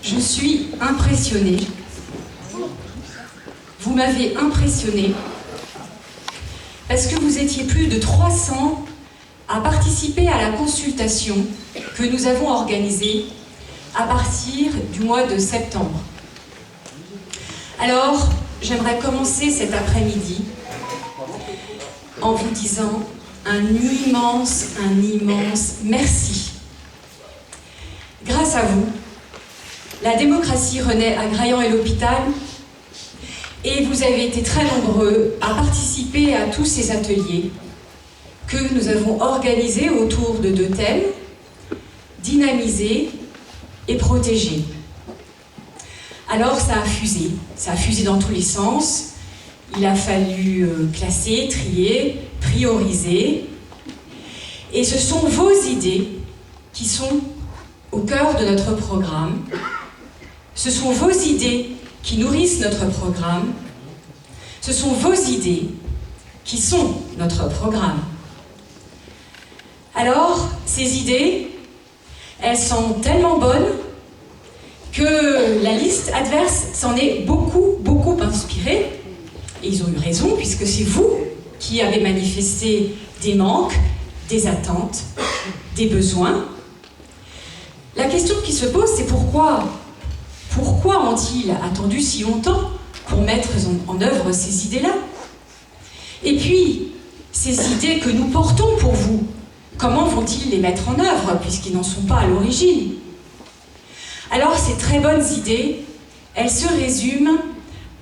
Je suis impressionnée. Vous m'avez impressionnée parce que vous étiez plus de 300 à participer à la consultation que nous avons organisée à partir du mois de septembre. Alors, j'aimerais commencer cet après-midi en vous disant un immense merci. Grâce à vous, la démocratie renaît à Graillans et l'hôpital, et vous avez été très nombreux à participer à tous ces ateliers que nous avons organisés autour de 2 thèmes, dynamiser et protéger. Alors ça a fusé dans tous les sens. Il a fallu classer, trier, prioriser. Et ce sont vos idées qui sont au cœur de notre programme. Ce sont vos idées qui nourrissent notre programme. Ce sont vos idées qui sont notre programme. Alors, ces idées, elles sont tellement bonnes que la liste adverse s'en est beaucoup inspirée. Et ils ont eu raison, puisque c'est vous qui avez manifesté des manques, des attentes, des besoins. La question qui se pose, c'est pourquoi ont-ils attendu si longtemps pour mettre en œuvre ces idées-là? Et puis, ces idées que nous portons pour vous, comment vont-ils les mettre en œuvre, puisqu'ils n'en sont pas à l'origine? Alors, ces très bonnes idées, elles se résument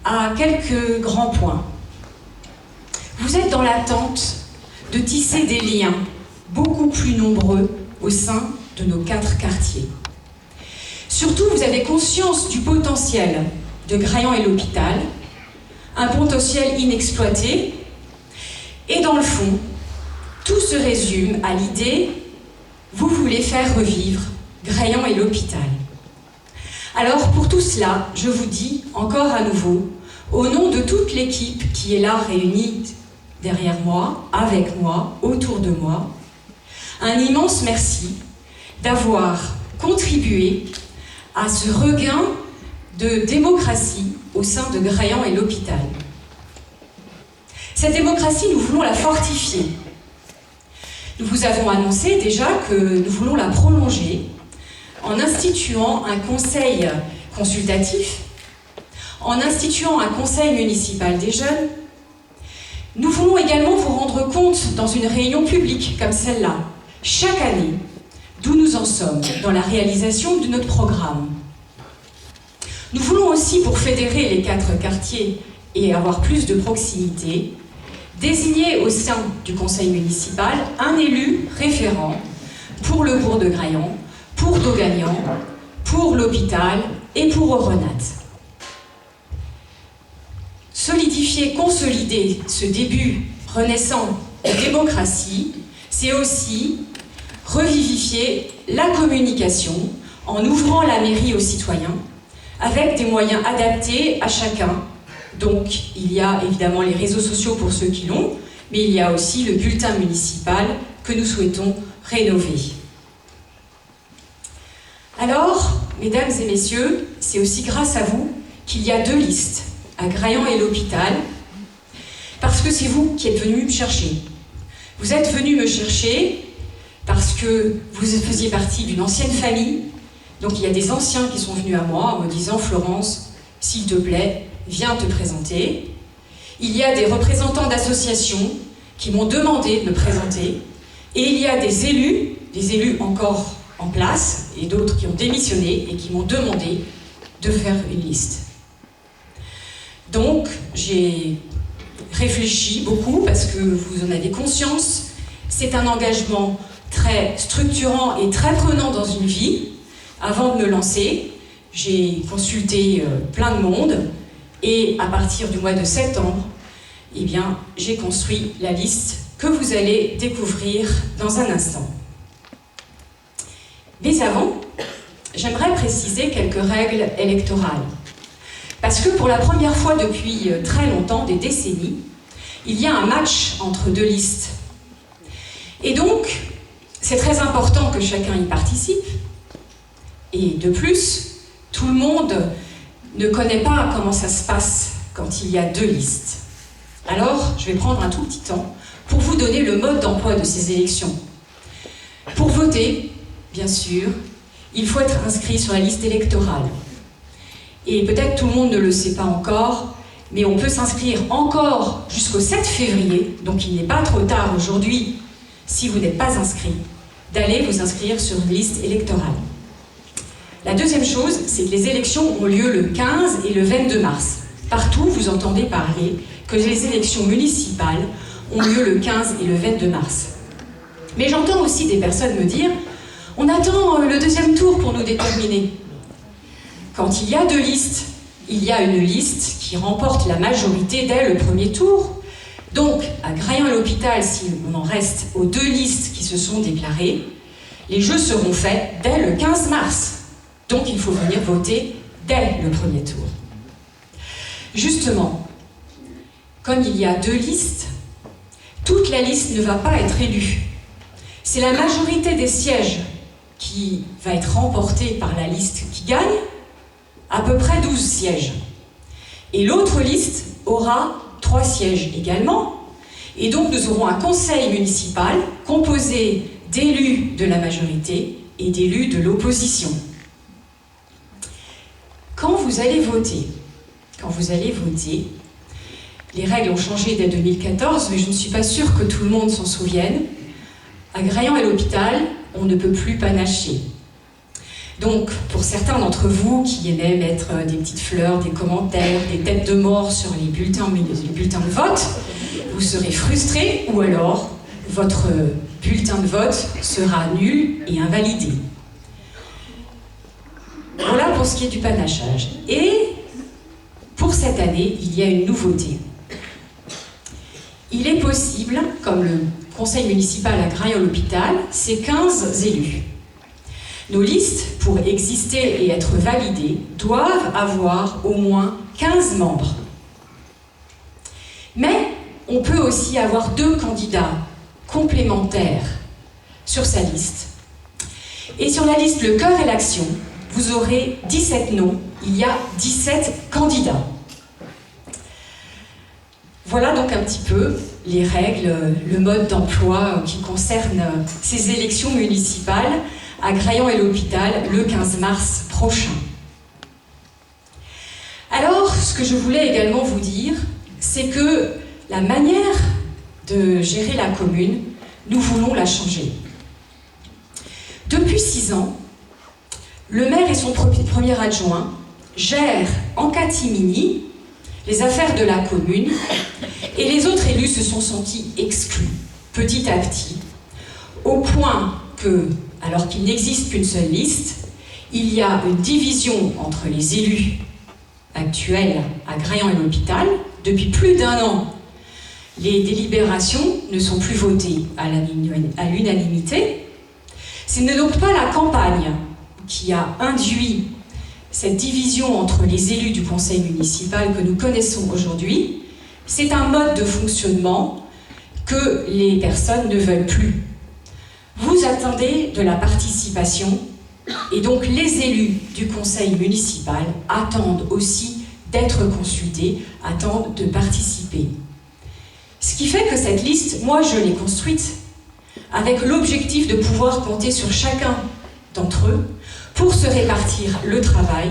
à quelques grands points. Vous êtes dans l'attente de tisser des liens beaucoup plus nombreux au sein de nos 4 quartiers. Surtout, vous avez conscience du potentiel de Graillans et l'hôpital, un potentiel inexploité, et dans le fond, tout se résume à l'idée, vous voulez faire revivre Graillans et l'hôpital. Alors pour tout cela, je vous dis encore à nouveau, au nom de toute l'équipe qui est là réunie derrière moi, avec moi, autour de moi, un immense merci d'avoir contribué à ce regain de démocratie au sein de Graillans et l'hôpital. Cette démocratie, nous voulons la fortifier. Nous vous avons annoncé déjà que nous voulons la prolonger en instituant un conseil consultatif, en instituant un conseil municipal des jeunes. Nous voulons également vous rendre compte dans une réunion publique comme celle-là, chaque année, d'où nous en sommes dans la réalisation de notre programme. Nous voulons aussi, pour fédérer les 4 quartiers et avoir plus de proximité, désigner au sein du conseil municipal un élu référent pour le bourg de Graillans, pour Dogagnant, pour l'hôpital et pour Aurenat. Solidifier, consolider ce début renaissant de démocratie, c'est aussi revivifier la communication en ouvrant la mairie aux citoyens avec des moyens adaptés à chacun. Donc, il y a évidemment les réseaux sociaux pour ceux qui l'ont, mais il y a aussi le bulletin municipal que nous souhaitons rénover. Alors, mesdames et messieurs, c'est aussi grâce à vous qu'il y a 2 listes, à Graillans et l'hôpital, parce que c'est vous qui êtes venus me chercher. Vous êtes venus me chercher parce que vous faisiez partie d'une ancienne famille, donc il y a des anciens qui sont venus à moi en me disant « Florence, s'il te plaît, viens te présenter ». Il y a des représentants d'associations qui m'ont demandé de me présenter, et il y a des élus encore en place, et d'autres qui ont démissionné et qui m'ont demandé de faire une liste. Donc, j'ai réfléchi beaucoup, parce que vous en avez conscience, c'est un engagement très structurant et très prenant dans une vie. Avant de me lancer, j'ai consulté plein de monde, et à partir du mois de septembre, eh bien, j'ai construit la liste que vous allez découvrir dans un instant. Mais avant, j'aimerais préciser quelques règles électorales. Parce que pour la première fois depuis très longtemps, des décennies, il y a un match entre 2 listes. Et donc, c'est très important que chacun y participe. Et de plus, Tout le monde ne connaît pas comment ça se passe quand il y a 2 listes. Alors, je vais prendre un tout petit temps pour vous donner le mode d'emploi de ces élections. Pour voter, bien sûr, il faut être inscrit sur la liste électorale. Et peut-être tout le monde ne le sait pas encore, mais on peut s'inscrire encore jusqu'au 7 février, donc il n'est pas trop tard aujourd'hui, si vous n'êtes pas inscrit, d'aller vous inscrire sur une liste électorale. La deuxième chose, c'est que les élections ont lieu le 15 et le 22 mars. Partout, vous entendez parler que les élections municipales ont lieu le 15 et le 22 mars. Mais j'entends aussi des personnes me dire « On attend le deuxième tour pour nous déterminer ». Quand il y a 2 listes, il y a une liste qui remporte la majorité dès le premier tour. Donc, à Graillon-et-l'Hôpital, si on en reste aux 2 listes qui se sont déclarées, les jeux seront faits dès le 15 mars. Donc, il faut venir voter dès le premier tour. Justement, comme il y a 2 listes, toute la liste ne va pas être élue. C'est la majorité des sièges qui va être remportée par la liste qui gagne, à peu près 12 sièges. Et l'autre liste aura 3 sièges également. Et donc nous aurons un conseil municipal composé d'élus de la majorité et d'élus de l'opposition. Quand vous allez voter, les règles ont changé dès 2014, mais je ne suis pas sûre que tout le monde s'en souvienne. À Graillon-et-l'Hôpital, on ne peut plus panacher. Donc, pour certains d'entre vous qui aimaient mettre des petites fleurs, des commentaires, des têtes de mort sur les bulletins de vote, vous serez frustrés ou alors votre bulletin de vote sera nul et invalidé. Voilà pour ce qui est du panachage. Et pour cette année, il y a une nouveauté. Il est possible, comme le conseil municipal à Graillon-et-l'Hôpital, c'est 15 élus. Nos listes, pour exister et être validées, doivent avoir au moins 15 membres. Mais on peut aussi avoir 2 candidats complémentaires sur sa liste. Et sur la liste Le Cœur et l'Action, vous aurez 17 noms, il y a 17 candidats. Voilà donc un petit peu les règles, le mode d'emploi qui concerne ces élections municipales à Graillon-et-l'Hôpital le 15 mars prochain. Alors, ce que je voulais également vous dire, c'est que la manière de gérer la commune, nous voulons la changer. Depuis 6 ans, le maire et son premier adjoint gèrent en catimini les affaires de la commune et les autres élus se sont sentis exclus, petit à petit, au point que, alors qu'il n'existe qu'une seule liste, il y a une division entre les élus actuels à Graillon-et-l'Hôpital. Depuis plus d'1 an, les délibérations ne sont plus votées à l'unanimité. Ce n'est donc pas la campagne qui a induit cette division entre les élus du conseil municipal que nous connaissons aujourd'hui. C'est un mode de fonctionnement que les personnes ne veulent plus. Vous attendez de la participation et donc les élus du conseil municipal attendent aussi d'être consultés, attendent de participer. Ce qui fait que cette liste, moi je l'ai construite avec l'objectif de pouvoir compter sur chacun d'entre eux pour se répartir le travail,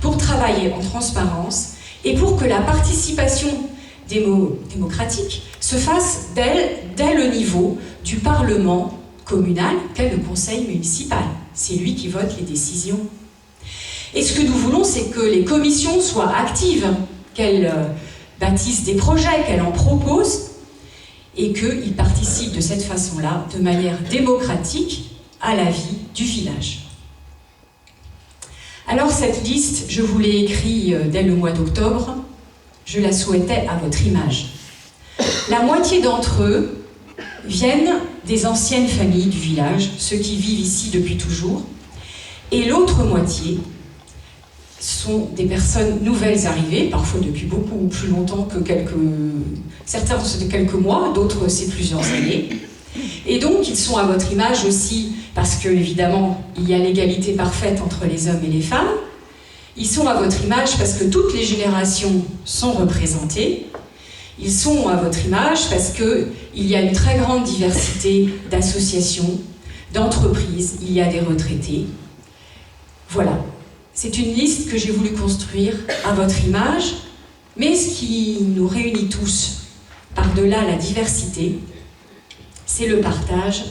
pour travailler en transparence et pour que la participation démocratique se fasse dès le niveau du Parlement communal qu'est le conseil municipal. C'est lui qui vote les décisions. Et ce que nous voulons, c'est que les commissions soient actives, qu'elles bâtissent des projets, qu'elles en proposent, et qu'ils participent de cette façon-là, de manière démocratique, à la vie du village. Alors cette liste, je vous l'ai écrite dès le mois d'octobre, je la souhaitais à votre image. La moitié d'entre eux viennent des anciennes familles du village, ceux qui vivent ici depuis toujours, et l'autre moitié sont des personnes nouvelles arrivées, parfois depuis beaucoup plus longtemps que certains c'est quelques mois, d'autres c'est plusieurs années. Et donc ils sont à votre image aussi parce que évidemment il y a l'égalité parfaite entre les hommes et les femmes, Ils sont à votre image parce que toutes les générations sont représentées. Ils sont à votre image parce qu'il y a une très grande diversité d'associations, d'entreprises, il y a des retraités. Voilà, c'est une liste que j'ai voulu construire à votre image, mais ce qui nous réunit tous, par-delà la diversité, c'est le partage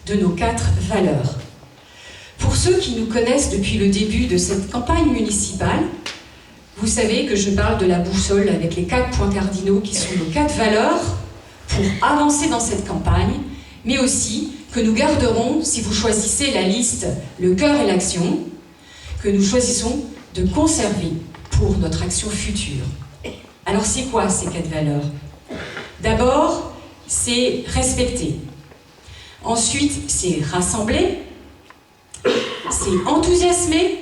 de nos 4 valeurs. Pour ceux qui nous connaissent depuis le début de cette campagne municipale, vous savez que je parle de la boussole avec les 4 points cardinaux qui sont nos 4 valeurs pour avancer dans cette campagne, mais aussi que nous garderons, si vous choisissez la liste Le cœur et l'action, que nous choisissons de conserver pour notre action future. Alors c'est quoi ces 4 valeurs? D'abord, c'est respecter. Ensuite, c'est rassembler. C'est enthousiasmer.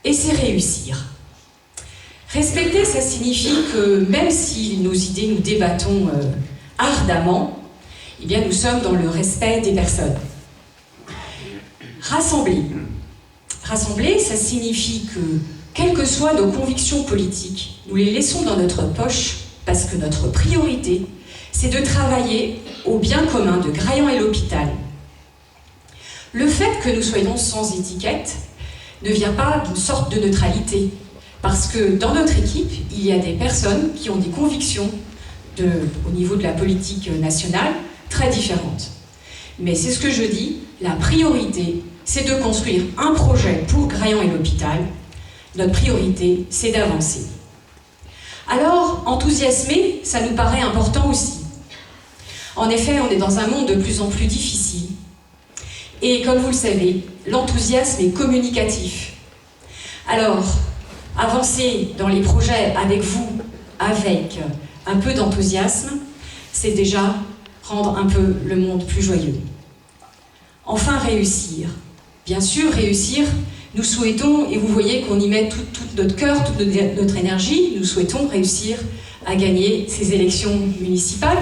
Et c'est réussir. Respecter, ça signifie que même si nos idées, nous débattons ardemment, eh bien nous sommes dans le respect des personnes. Rassembler. Rassembler, ça signifie que, quelles que soient nos convictions politiques, nous les laissons dans notre poche parce que notre priorité, c'est de travailler au bien commun de Graillan et l'hôpital. Le fait que nous soyons sans étiquette ne vient pas d'une sorte de neutralité, parce que dans notre équipe, il y a des personnes qui ont des convictions au niveau de la politique nationale très différentes. Mais c'est ce que je dis, la priorité, c'est de construire un projet pour Graillan et l'hôpital. Notre priorité, c'est d'avancer. Alors, enthousiasmer, ça nous paraît important aussi. En effet, on est dans un monde de plus en plus difficile. Et comme vous le savez, l'enthousiasme est communicatif. Alors, avancer dans les projets avec vous, avec un peu d'enthousiasme, c'est déjà rendre un peu le monde plus joyeux. Enfin, réussir. Bien sûr, réussir, nous souhaitons, et vous voyez qu'on y met tout notre cœur, toute notre énergie, nous souhaitons réussir à gagner ces élections municipales.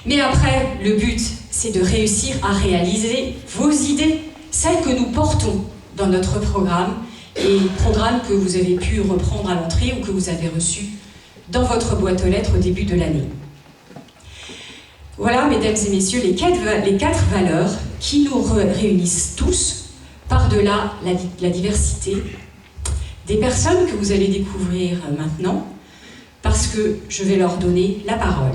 Mais après, le but, c'est de réussir à réaliser vos idées, celles que nous portons dans notre programme, et programme que vous avez pu reprendre à l'entrée ou que vous avez reçu dans votre boîte aux lettres au début de l'année. Voilà, mesdames et messieurs, les 4 valeurs qui nous réunissent tous, par-delà la diversité, des personnes que vous allez découvrir maintenant, parce que je vais leur donner la parole.